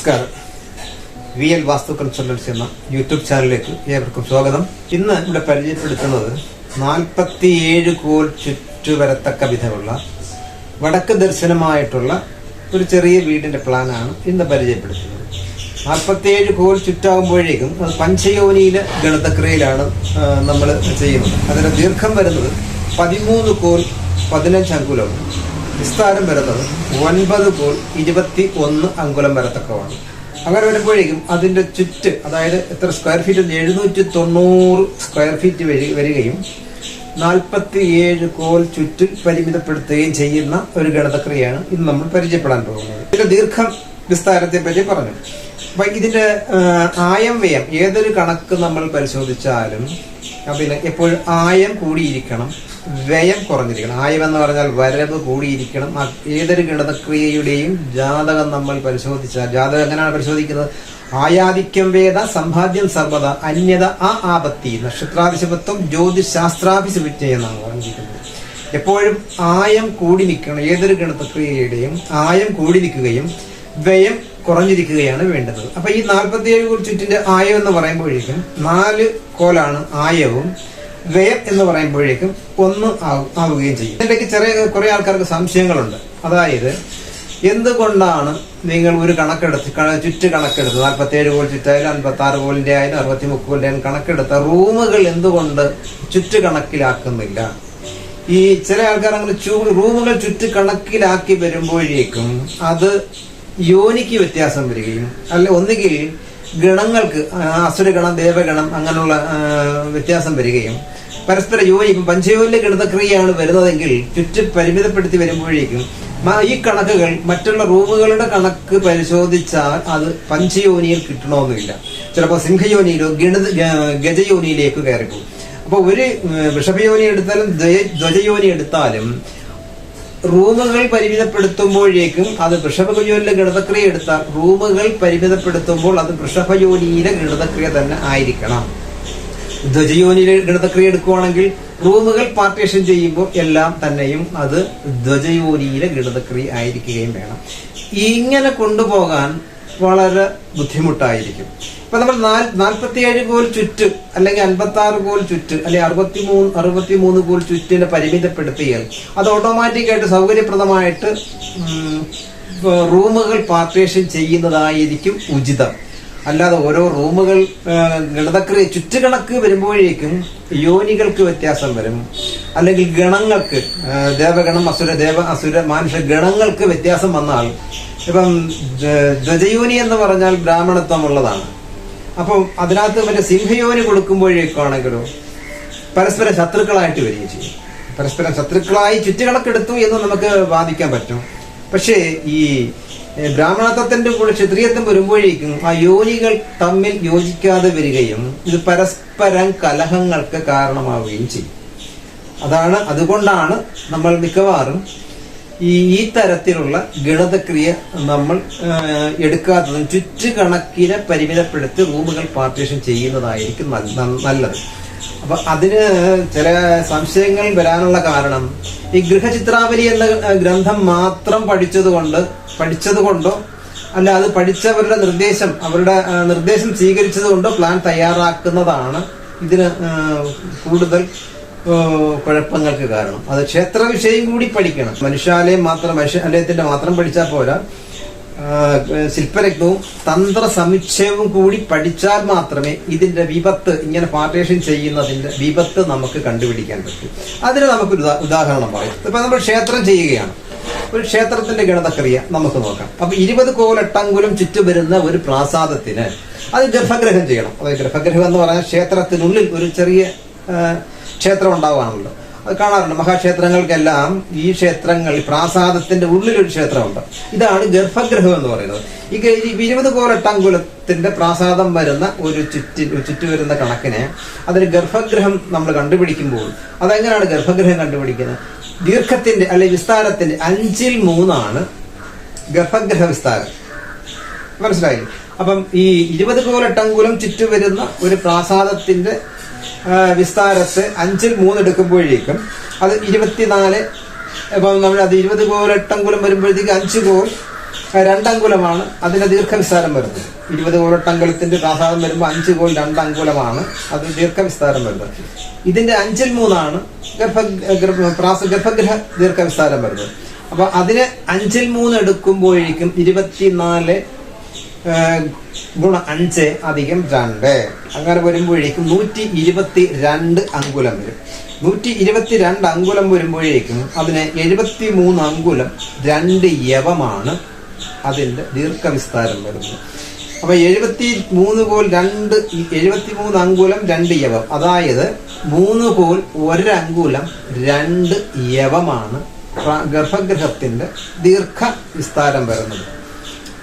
നമസ്കാരം. VL വാസ്തു consultancy എന്ന YouTube ചാനലിലേക്ക് ഏവർക്കും സ്വാഗതം. ഇന്ന് ഇവിടെ പരിചയപ്പെടുത്തുന്നത് 47 കോൽ ചുറ്റുവരത്തക്ക വിധമുള്ള വടക്ക് ദർശനമായിട്ടുള്ള ഒരു ചെറിയ വീടിന്റെ പ്ലാനാണ് ഇന്ന് പരിചയപ്പെടുത്തുന്നത്. 47 കോൽ ചുറ്റാകുമ്പോഴേക്കും അത് പഞ്ചയോനിയിലെ ഗണിതക്രിയയിലാണ് നമ്മൾ ചെയ്യുന്നത്. അതിന്റെ ദീർഘം വരുന്നത് 13 കോൽ 15 അങ്കുലവും വിസ്താരം വരുന്നത് 9 കോൽ 21 അങ്കുലം വരത്തക്കമാണ്. അങ്ങനെ വരുമ്പോഴേക്കും അതിന്റെ ചുറ്റ്, അതായത് എത്ര സ്ക്വയർ ഫീറ്റ്, 790 സ്ക്വയർ ഫീറ്റ് വരികയും 47 കോൽ ചുറ്റ് പരിമിതപ്പെടുത്തുകയും ചെയ്യുന്ന ഒരു ഗണിതക്രിയയാണ് ഇന്ന് നമ്മൾ പരിചയപ്പെടാൻ പോകുന്നത്. ഇതിന്റെ ദീർഘം വിസ്താരത്തെ പറ്റി പറഞ്ഞു. അപ്പൊ ഇതിന്റെ ആയം വ്യയം ഏതൊരു കണക്ക് നമ്മൾ പരിശോധിച്ചാലും അതിന് എപ്പോഴും ആയം കൂടിയിരിക്കണം, വ്യയം കുറഞ്ഞിരിക്കണം. ആയം എന്ന് പറഞ്ഞാൽ വരവ് കൂടിയിരിക്കണം. ഏതൊരു ഗണിതക്രിയയുടെയും ജാതകം നമ്മൾ പരിശോധിച്ചാൽ, ജാതകം എങ്ങനെയാണ് പരിശോധിക്കുന്നത്? ആയാധിക്യം വേദ സമ്പാദ്യം സർവത അന്യത ആപത്തി നക്ഷത്രാധിശപത്വം ജ്യോതിശാസ്ത്രാഭിസവിജ്ഞ എന്നാണ് പറഞ്ഞിരിക്കുന്നത്. എപ്പോഴും ആയം കൂടി നിൽക്കണം. ഏതൊരു ഗണിതക്രിയയുടെയും ആയം കൂടി നിൽക്കുകയും വ്യയം കുറഞ്ഞിരിക്കുകയാണ് വേണ്ടത്. അപ്പൊ ഈ 47 കോൽ ചുറ്റിന്റെ ആയം എന്ന് പറയുമ്പോഴേക്കും 4 കോലാണ് ആയവും, വ്യയം എന്ന് പറയുമ്പോഴേക്കും 1 ആവുകയും ചെയ്യും. ഇതിലേക്ക് കുറെ ആൾക്കാർക്ക് സംശയങ്ങളുണ്ട്. അതായത് എന്തുകൊണ്ടാണ് നിങ്ങൾ ഒരു ചുറ്റ് കണക്കെടുത്ത് 47 കോൽ ചുറ്റായാലും 56 കോലിന്റെ ആയാലും 63 കോലിന്റെ ആയാലും കണക്കെടുത്ത റൂമുകൾ എന്തുകൊണ്ട് ചുറ്റ് കണക്കിലാക്കുന്നില്ല? ഈ ചില ആൾക്കാർ അങ്ങനെ റൂമുകൾ ചുറ്റ് കണക്കിലാക്കി വരുമ്പോഴേക്കും അത് യോനിക്ക് വ്യത്യാസം വരികയും, അല്ല ഒന്നുകിൽ ഗണങ്ങൾക്ക് അസുരഗണം, ദേവഗണം അങ്ങനെയുള്ള വ്യത്യാസം വരികയും പരസ്പര യോനി, ഇപ്പം പഞ്ചയോനിലെ ഗണിതക്രിയയാണ് വരുന്നതെങ്കിൽ ചുറ്റ് പരിമിതപ്പെടുത്തി വരുമ്പോഴേക്കും ഈ കണക്കുകൾ മറ്റുള്ള റൂമുകളുടെ കണക്ക് പരിശോധിച്ചാൽ അത് പഞ്ചയോനിയിൽ കിട്ടണമെന്നില്ല. ചിലപ്പോൾ സിംഹയോനിയിലോ ഗജയോനിയിലേക്ക് കയറിപ്പോകും. അപ്പോൾ ഒരു വൃഷഭയോനി എടുത്താലും ധ്വജയോനി എടുത്താലും റൂമുകൾ പരിമിതപ്പെടുത്തുമ്പോഴേക്കും അത് വൃഷഭയോനിയിലെ ഗണിതക്രിയ എടുത്താൽ റൂമുകൾ പരിമിതപ്പെടുത്തുമ്പോൾ അത് വൃഷഭയോനിയിലെ ഗണിതക്രിയ തന്നെ ആയിരിക്കണം. ധ്വജയോനിയിലെ ഗണിതക്രിയ എടുക്കുവാണെങ്കിൽ റൂമുകൾ പാർട്ടീഷൻ ചെയ്യുമ്പോൾ എല്ലാം തന്നെയും അത് ധ്വജയോനിയിലെ ഗണിതക്രിയ ആയിരിക്കുകയും വേണം. ഇങ്ങനെ കൊണ്ടുപോകാൻ വളരെ ബുദ്ധിമുട്ടായിരിക്കും. ഇപ്പൊ നമ്മൾ 47 കോൽ ചുറ്റ് അല്ലെങ്കിൽ 56 കോൽ ചുറ്റ് അല്ലെങ്കിൽ 63 കോൽ ചുറ്റിനെ പരിമിതപ്പെടുത്തിയാൽ അത് ഓട്ടോമാറ്റിക്കായിട്ട് സൗകര്യപ്രദമായിട്ട് റൂമുകൾ പാർട്ടീഷൻ ചെയ്യുന്നതായിരിക്കും ഉചിതം. അല്ലാതെ ഓരോ റൂമുകൾ ഗണിതക്രിയ ചുറ്റുകണക്ക് വരുമ്പോഴേക്കും യോനികൾക്ക് വ്യത്യാസം വരും, അല്ലെങ്കിൽ ഗണങ്ങൾക്ക് ദേവഗണം, അസുര മാനുഷ ഗണങ്ങൾക്ക് വ്യത്യാസം വന്നാൽ, ഇപ്പം ധ്വജയോനി എന്ന് പറഞ്ഞാൽ ബ്രാഹ്മണത്വം ഉള്ളതാണ്. അപ്പം അതിനകത്ത് മറ്റേ സിംഹയോനി കൊടുക്കുമ്പോഴേക്കാണെങ്കിലോ പരസ്പരം ശത്രുക്കളായിട്ട് വരികയും ചെയ്യും. പരസ്പരം ശത്രുക്കളായി ചുറ്റുകണക്കെടുത്തു എന്ന് നമുക്ക് വാദിക്കാൻ പറ്റും. പക്ഷേ ഈ ബ്രാഹ്മണത്വത്തിന്റെ കൂടെ ക്ഷത്രിയത്വം വരുമ്പോഴേക്കും ആ യോനികൾ തമ്മിൽ യോജിക്കാതെ വരികയും ഇത് പരസ്പരം കലഹങ്ങൾക്ക് കാരണമാവുകയും ചെയ്യും. അതുകൊണ്ടാണ് നമ്മൾ മിക്കവാറും ഈ തരത്തിലുള്ള ഗണിതക്രിയ നമ്മൾ എടുക്കാത്തതും ചുറ്റുകണക്കിനെ പരിമിതപ്പെടുത്തി റൂമുകൾ പാർട്ടീഷൻ ചെയ്യുന്നതായിരിക്കും നല്ലത്. അപ്പൊ അതിന് ചില സംശയങ്ങൾ വരാനുള്ള കാരണം ഈ ഗൃഹചിത്രാവലി എന്ന ഗ്രന്ഥം മാത്രം പഠിച്ചത് കൊണ്ടോ അല്ല അത് പഠിച്ചവരുടെ നിർദ്ദേശം സ്വീകരിച്ചത് കൊണ്ടോ പ്ലാൻ തയ്യാറാക്കുന്നതാണ് ഇതിന് കൂടുതൽ കുഴപ്പങ്ങൾക്ക് കാരണം. അത് ക്ഷേത്ര വിഷയം കൂടി പഠിക്കണം. മനുഷ്യാലയത്തിന്റെ മാത്രം പഠിച്ചാൽ പോരാ, ശില്പരത്നവും തന്ത്ര സമുച്ചയവും കൂടി പഠിച്ചാൽ മാത്രമേ ഇതിന്റെ വിപത്ത്, ഇങ്ങനെ പാർട്ടീഷൻ ചെയ്യുന്നതിന്റെ വിപത്ത് നമുക്ക് കണ്ടുപിടിക്കാൻ പറ്റൂ. അതിന് നമുക്കൊരു ഉദാഹരണം പറയാം. ഇപ്പൊ നമ്മൾ ക്ഷേത്രം ചെയ്യുകയാണ്, ഒരു ക്ഷേത്രത്തിന്റെ ഗണിതക്രിയ നമുക്ക് നോക്കാം. അപ്പൊ 20 കോൽ 8 അങ്കുലം ചുറ്റു വരുന്ന ഒരു പ്രാസാദത്തിന് അത് ഗർഭഗ്രഹം ചെയ്യണം. അതായത് ഗർഭഗ്രഹം എന്ന് പറഞ്ഞാൽ ക്ഷേത്രത്തിനുള്ളിൽ ഒരു ചെറിയ ക്ഷേത്രം ഉണ്ടാവുകയാണല്ലോ. അത് കാണാറുണ്ട് മഹാക്ഷേത്രങ്ങൾക്കെല്ലാം. ഈ ക്ഷേത്രങ്ങളിൽ പ്രാസാദത്തിന്റെ ഉള്ളിലൊരു ക്ഷേത്രമുണ്ട്. ഇതാണ് ഗർഭഗ്രഹം എന്ന് പറയുന്നത്. ഈ 20 കോൽ 8 അങ്കുലത്തിന്റെ പ്രാസാദം വരുന്ന ഒരു ചുറ്റു വരുന്ന കണക്കിന് അതിന് ഗർഭഗ്രഹം നമ്മൾ കണ്ടുപിടിക്കുമ്പോൾ അതെങ്ങനെയാണ് ഗർഭഗ്രഹം കണ്ടുപിടിക്കുന്നത്? ദീർഘത്തിന്റെ അല്ലെങ്കിൽ വിസ്താരത്തിന്റെ 5/3 ഗർഭഗ്രഹ വിസ്താരം. മനസ്സിലായി? അപ്പം ഈ 20 കോൽ 8 അങ്കുലം ചുറ്റു വരുന്ന ഒരു പ്രാസാദത്തിന്റെ വിസ്താരത്തെ 5/3 എടുക്കുമ്പോഴേക്കും അത് 24. അപ്പം നമ്മൾ അത് 20 കോൽ 8 അങ്കുലം വരുമ്പോഴത്തേക്ക് 5 കോൽ 2 അങ്കുലമാണ് അതിന്റെ ദീർഘവിസ്താരം വരുന്നത്. 20 കോലട്ടങ്കുലത്തിന്റെ പ്രാസാദം വരുമ്പോൾ 5 കോൽ 2 അങ്കുലമാണ് അത് ദീർഘവിസ്താരം വരുന്നത്. ഇതിന്റെ 5/3 ഗർഭഗൃഹ ദീർഘവിസ്താരം വരുന്നത്. അപ്പൊ അതിന് 5/3 എടുക്കുമ്പോഴേക്കും 24 ഗുണം 5 അധികം 2 അങ്ങനെ വരുമ്പോഴേക്കും 122 അങ്കുലം വരും. 122 അങ്കുലം വരുമ്പോഴേക്കും അതിന് 73 അങ്കുലം 2 യവമാണ് അതിന്റെ ദീർഘവിസ്താരം വരുന്നത്. അപ്പൊ 73 കോൽ 73 അങ്കുലം 2 യവം, അതായത് 3 കോൽ 1 അങ്കുലം 2 യവമാണ് ഗർഭഗൃഹത്തിന്റെ ദീർഘവിസ്താരം വരുന്നത്.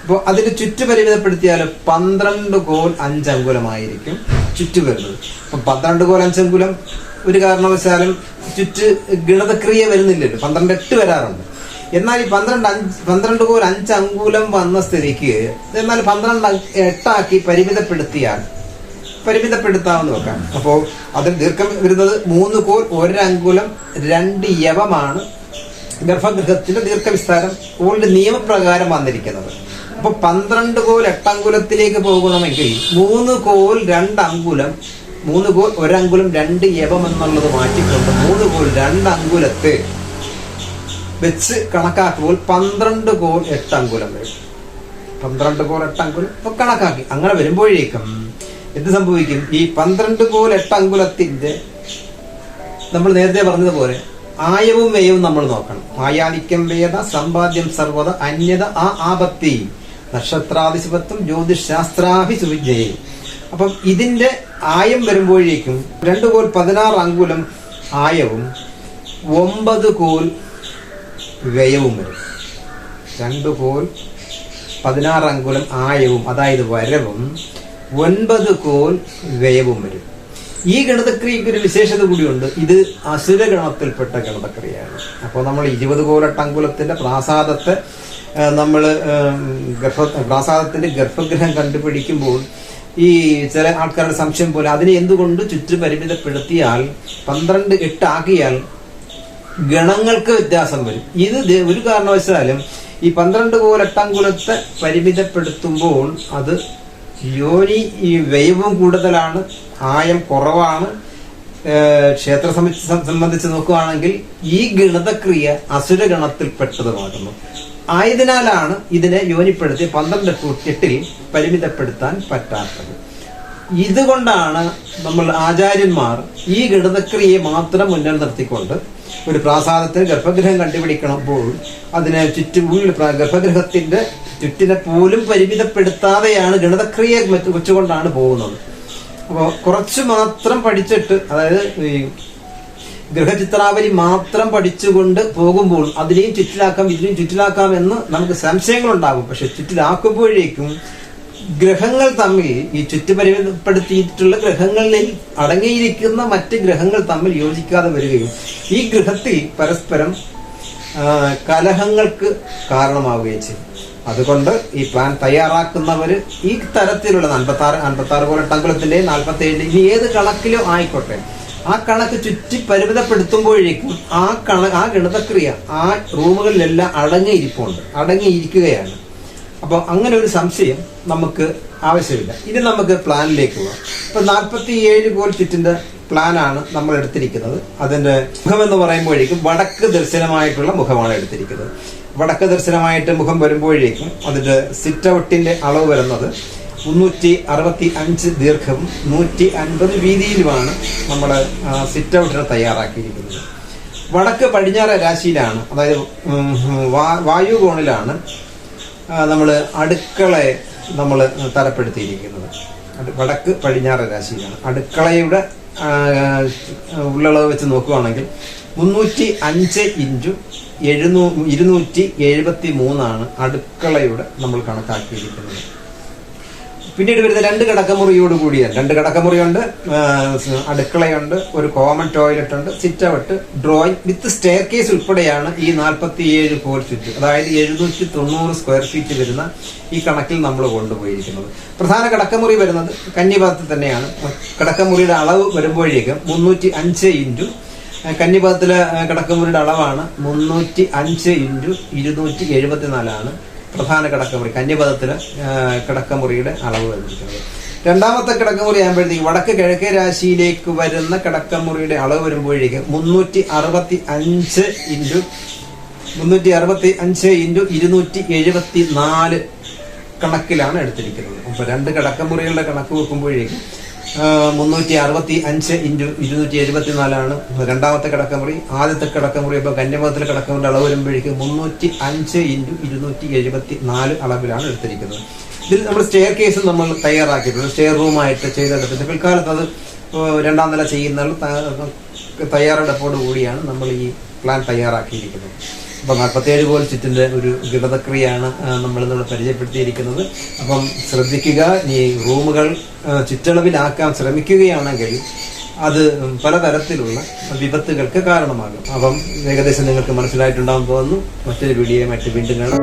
അപ്പോൾ അതിന്റെ ചുറ്റു പരിമിതപ്പെടുത്തിയാൽ 12 കോൽ 5 അങ്കുലമായിരിക്കും ചുറ്റു വരുന്നത്. അപ്പൊ 12 കോൽ 5 അങ്കുലം ഒരു കാരണവശാലും ചുറ്റ് ഗണിതക്രിയ വരുന്നില്ലല്ലോ, 12-8 വരാറുണ്ട്. എന്നാൽ ഈ 12 കോൽ 5 അങ്കുലം വന്ന സ്ഥിതിക്ക് എന്നാൽ 12-8 പരിമിതപ്പെടുത്താമെന്ന് വെക്കാം. അപ്പോൾ അതിന് ദീർഘം വരുന്നത് 3 കോൽ 1 അങ്കുലം 2 യവമാണ് ഗർഭഗൃഹത്തിന്റെ ദീർഘവിസ്താരം ഓൾഡ് നിയമപ്രകാരം വന്നിരിക്കുന്നത്. അപ്പൊ 12 കോൽ 8 അങ്കുലത്തിലേക്ക് പോകണമെങ്കിൽ 3 കോൽ 2 അങ്കുലം 3 കോൽ 1 അങ്കുലം 2 യവം എന്നുള്ളത് മാറ്റിക്കൊണ്ട് 3 കോൽ 2 അങ്കുലത്തെ വെച്ച് കണക്കാക്കുമ്പോൾ 12 കോൽ 8 അങ്കുലം വരും. 12 കോൽ 8 അങ്കുലം ഇപ്പൊ കണക്കാക്കി. അങ്ങനെ വരുമ്പോഴേക്കും എന്ത് സംഭവിക്കും? ഈ 12 കോൽ 8 അങ്കുലത്തിന്റെ നമ്മൾ നേരത്തെ പറഞ്ഞതുപോലെ ആയവും വ്യയവും നമ്മൾ നോക്കണം. ആയാദിക്യം വേദ സമ്പാദ്യം സർവത അന്യത ആപത്തി നക്ഷത്രാദിശുപത്വം ജ്യോതിശാസ്ത്രാഭിസുവിജയെ. അപ്പം ഇതിന്റെ ആയം വരുമ്പോഴേക്കും 2 കോൽ 16 അങ്കുലം ആയവും 9 കോൽ വ്യയവും വരും. 2 കോൽ 16 അങ്കുലം ആയവും അതായത് വരവും 9 കോൽ വ്യയവും വരും. ഈ ഗണിതക്രിയക്ക് ഒരു വിശേഷത കൂടിയുണ്ട്. ഇത് അസുരഗണത്തിൽപ്പെട്ട ഗണിതക്രിയയാണ്. അപ്പോൾ നമ്മൾ 20 കോൽ 8 അങ്കുലത്തിന്റെ പ്രാസാദത്തെ പ്രാസാദത്തിന്റെ ഗർഭഗൃഹം കണ്ടുപിടിക്കുമ്പോൾ ഈ ചില ആൾക്കാരുടെ സംശയം പോലെ അതിനെ എന്തുകൊണ്ട് ചുറ്റു പരിമിതപ്പെടുത്തിയാൽ 12-8 ആക്കിയാൽ ഗണങ്ങൾക്ക് വ്യത്യാസം വരും. ഇത് ഒരു കാരണവശാലും ഈ 12 കോൽ 8 അങ്കുലത്തെ പരിമിതപ്പെടുത്തുമ്പോൾ അത് യോനി ഈ വ്യയവും കൂടുതലാണ്, ആയം കുറവാണ്. ക്ഷേത്ര സംബന്ധിച്ച് നോക്കുകയാണെങ്കിൽ ഈ ഗണിതക്രിയ അസുരഗണത്തിൽപ്പെട്ടതുമാകുന്നു. ആയതിനാലാണ് ഇതിനെ യോനിപ്പെടുത്തി 12-8 പരിമിതപ്പെടുത്താൻ പറ്റാത്തത്. ഇതുകൊണ്ടാണ് നമ്മൾ ആചാര്യന്മാർ ഈ ഗണിതക്രിയയെ മാത്രം മുന്നിൽ നിർത്തിക്കൊണ്ട് ഒരു പ്രാസാദത്തിന് ഗർഭഗൃഹം കണ്ടുപിടിക്കണപ്പോൾ അതിനെ ചുറ്റുമുള്ള ഗർഭഗൃഹത്തിന്റെ ചുറ്റിനെ പോലും പരിമിതപ്പെടുത്താതെയാണ് ഗണിതക്രിയ വെച്ചുകൊണ്ടാണ് പോകുന്നത്. അപ്പോൾ കുറച്ച് മാത്രം പഠിച്ചിട്ട്, അതായത് ഈ ഗൃഹചിത്രാവലി മാത്രം പഠിച്ചുകൊണ്ട് പോകുമ്പോൾ അതിനെയും ചുറ്റിലാക്കാം ഇതിനെയും ചുറ്റിലാക്കാം എന്ന് നമുക്ക് സംശയങ്ങളുണ്ടാകും. പക്ഷെ ചുറ്റിലാക്കുമ്പോഴേക്കും ഗ്രഹങ്ങൾ തമ്മിൽ ഈ ചുറ്റുപരിമിതപ്പെടുത്തിയിട്ടുള്ള ഗ്രഹങ്ങളിൽ അടങ്ങിയിരിക്കുന്ന മറ്റ് ഗ്രഹങ്ങൾ തമ്മിൽ യോജിക്കാതെ വരികയും ഈ ഗൃഹത്തിൽ പരസ്പരം കലഹങ്ങൾക്ക് കാരണമാവുകയും ചെയ്യും. അതുകൊണ്ട് ഈ പ്ലാൻ തയ്യാറാക്കുന്നവര് ഈ തരത്തിലുള്ള 56 കോൽ 8 അങ്കുലത്തിന്റെ 47 ഇനി ഏത് കണക്കിലോ ആയിക്കോട്ടെ, ആ കണക്ക് ചുറ്റി പരിമിതപ്പെടുത്തുമ്പോഴേക്കും ആ ഗണിതക്രിയ ആ റൂമുകളിലെല്ലാം അടങ്ങിയിരിക്കുകയാണ്. അപ്പൊ അങ്ങനെ ഒരു സംശയം നമുക്ക് ആവശ്യമില്ല. ഇനി നമുക്ക് പ്ലാനിലേക്ക് പോകാം. ഇപ്പൊ 47 കോൽ ചുറ്റിന്റെ പ്ലാനാണ് നമ്മൾ എടുത്തിരിക്കുന്നത്. അതിന്റെ മുഖം എന്ന് പറയുമ്പോഴേക്കും വടക്ക് ദർശനമായിട്ടുള്ള മുഖമാണ് എടുത്തിരിക്കുന്നത്. വടക്ക് ദർശനമായിട്ട് മുഖം വരുമ്പോഴേക്കും അതിന്റെ സിറ്റ് ഔട്ടിന്റെ അളവ് വരുന്നത് 365 ദീർഘവും 150 വീതിയിലുമാണ് നമ്മൾ സിറ്റ് ഔട്ടിനെ തയ്യാറാക്കിയിരിക്കുന്നത്. വടക്ക് പടിഞ്ഞാറ് രാശിയിലാണ്, അതായത് വായുകോണിലാണ് നമ്മൾ അടുക്കളയെ നമ്മൾ തരപ്പെടുത്തിയിരിക്കുന്നത്. വടക്ക് പടിഞ്ഞാറ് രാശിയിലാണ്. അടുക്കളയുടെ ഉള്ളളവ് വെച്ച് നോക്കുകയാണെങ്കിൽ 305 ഇഞ്ച് 273 അടുക്കളയുടെ നമ്മൾ കണക്കാക്കിയിരിക്കുന്നത്. പിന്നീട് വരുന്ന 2 കിടക്കമുറിയോട് കൂടിയാണ്. 2 കിടക്കമുറിയുണ്ട്, അടുക്കളയുണ്ട്, ഒരു കോമൺ ടോയ്ലറ്റ് ഉണ്ട്, സിറ്റ് ഔട്ട്, ഡ്രോയിങ് വിത്ത് സ്റ്റെയർ കേസ് ഉൾപ്പെടെയാണ് ഈ 47 കോൽ ചുറ്റ്, അതായത് 790 സ്ക്വയർ ഫീറ്റ് വരുന്ന ഈ കണക്കിൽ നമ്മൾ കൊണ്ടുപോയിരിക്കുന്നത്. പ്രധാന കിടക്കമുറി വരുന്നത് കന്നിഭാഗത്ത് തന്നെയാണ്. കിടക്കമുറിയുടെ അളവ് വരുമ്പോഴേക്കും 305 ഇഞ്ചു, കന്നിഭാഗത്തിലെ കിടക്കമുറിയുടെ അളവാണ് 305 ഇഞ്ചു 274. പ്രധാന കിടക്കമുറി കന്യപഥത്തിലെ കിടക്കമുറിയുടെ അളവ് വന്നിരിക്കുന്നത്. രണ്ടാമത്തെ കിടക്കമുറി ആകുമ്പോഴത്തേക്ക് വടക്ക് കിഴക്കേ രാശിയിലേക്ക് വരുന്ന കിടക്കമുറിയുടെ അളവ് വരുമ്പോഴേക്ക് 365 ഇൻറ്റു 274 കണക്കിലാണ് എടുത്തിരിക്കുന്നത്. അപ്പൊ രണ്ട് കിടക്കമുറികളുടെ കണക്ക് വെക്കുമ്പോഴേക്കും 365 ഇൻറ്റു 274 രണ്ടാമത്തെ കിടക്കമുറി. ആദ്യത്തെ കിടക്കമുറി ഇപ്പൊ കന്യപഥത്തിലെ കിടക്കമുറിയുടെ അളവ് വരുമ്പോഴേക്കും 305 ഇൻറ്റു 274 അളവിലാണ് എടുത്തിരിക്കുന്നത്. ഇതിൽ നമ്മൾ സ്റ്റെയർ കേസ് നമ്മൾ തയ്യാറാക്കിയിട്ടുണ്ട്, സ്റ്റെയർ റൂമായിട്ട് ചെയ്തെടുത്തിട്ട് പിൽക്കാലത്ത് അത് രണ്ടാം നില ചെയ്യുന്ന തയ്യാറെടുപ്പോട് കൂടിയാണ് നമ്മൾ ഈ പ്ലാൻ തയ്യാറാക്കിയിരിക്കുന്നത്. അപ്പം 47 കോൽ ചുറ്റിന്റെ ഒരു ഗണിതക്രിയയാണ് നമ്മളിന്നിവിടെ പരിചയപ്പെടുത്തിയിരിക്കുന്നത്. അപ്പം ശ്രദ്ധിക്കുക, ഈ റൂമുകൾ ചുറ്റളവിലാക്കാൻ ശ്രമിക്കുകയാണെങ്കിൽ അത് പലതരത്തിലുള്ള വിപത്തുകൾക്ക് കാരണമാകും. അപ്പം ഏകദേശം നിങ്ങൾക്ക് മനസ്സിലായിട്ടുണ്ടാകും തോന്നുന്നു. മറ്റൊരു വീഡിയോയുമായിട്ട് വീണ്ടും കാണാം.